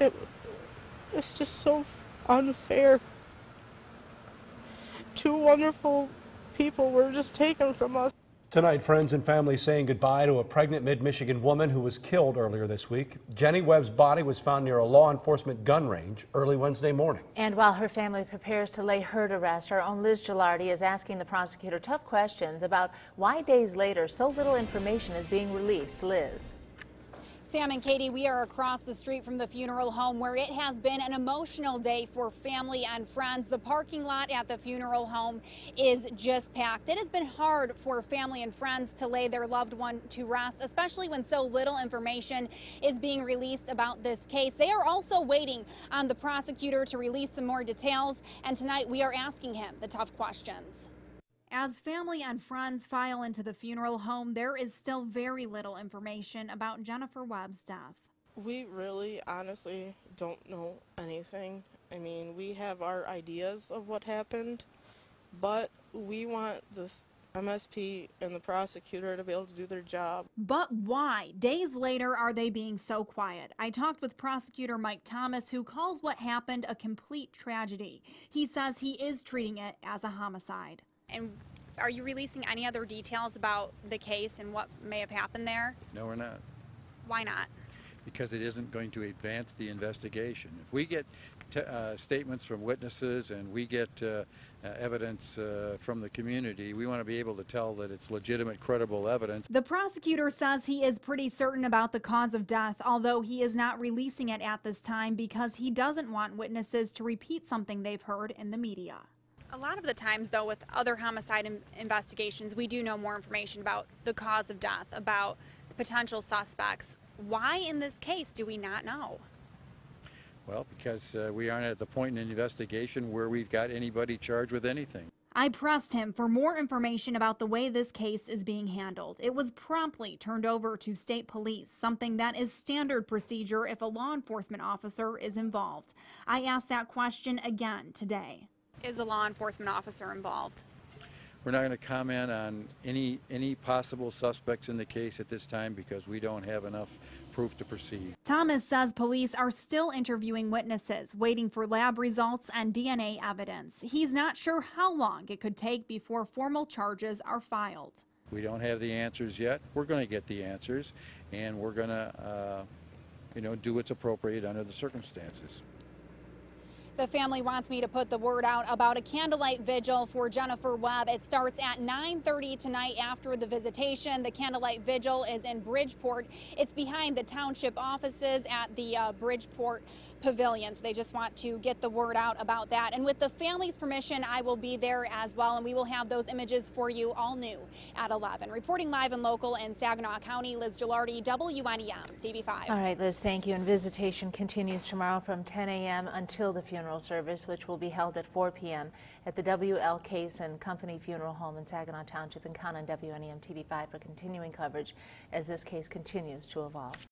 It, it's just so unfair. Two wonderful people were just taken from us. Tonight, friends and family saying goodbye to a pregnant mid-Michigan woman who was killed earlier this week. Jenny Webb's body was found near a law enforcement gun range early Wednesday morning. And while her family prepares to lay her to rest, our own Liz Gilardi is asking the prosecutor tough questions about why days later so little information is being released. Liz. Sam and Katie, we are across the street from the funeral home where it has been an emotional day for family and friends. The parking lot at the funeral home is just packed. It has been hard for family and friends to lay their loved one to rest, especially when so little information is being released about this case. They are also waiting on the prosecutor to release some more details, and tonight we are asking him the tough questions. As family and friends file into the funeral home, there is still very little information about Jennifer Webb's death. We really, honestly, don't know anything. I mean, we have our ideas of what happened, but we want this MSP and the prosecutor to be able to do their job. But why, days later, are they being so quiet? I talked with Prosecutor Thomas, who calls what happened a complete tragedy. He says he is treating it as a homicide. And are you releasing any other details about the case and what may have happened there? No, we're not. Why not? Because it isn't going to advance the investigation. If we get statements from witnesses and we get evidence from the community, we want to be able to tell that it's legitimate, credible evidence. The prosecutor says he is pretty certain about the cause of death, although he is not releasing it at this time because he doesn't want witnesses to repeat something they've heard in the media. A lot of the times, though, with other homicide investigations, we do know more information about the cause of death, about potential suspects. Why in this case do we not know? Well, because we aren't at the point in the investigation where we've got anybody charged with anything. I pressed him for more information about the way this case is being handled. It was promptly turned over to state police, something that is standard procedure if a law enforcement officer is involved. I asked that question again today. Is a law enforcement officer involved? We're not going to comment on any possible suspects in the case at this time because we don't have enough proof to proceed. Thomas says police are still interviewing witnesses, waiting for lab results and DNA evidence. He's not sure how long it could take before formal charges are filed. We don't have the answers yet. We're going to get the answers, and we're going to, do what's appropriate under the circumstances. The family wants me to put the word out about a candlelight vigil for Jennifer Webb. It starts at 9:30 tonight after the visitation. The candlelight vigil is in Bridgeport. It's behind the township offices at the Bridgeport Pavilion. So they just want to get the word out about that. And with the family's permission, I will be there as well. And we will have those images for you all new at 11. Reporting live and local in Saginaw County, Liz Gilardi, WNEM TV5. All right, Liz, thank you. And visitation continues tomorrow from 10 a.m. until the funeral service, which will be held at 4 p.m. at the W.L. Case and Company Funeral Home in Saginaw Township, and count on WNEM TV5 for continuing coverage as this case continues to evolve.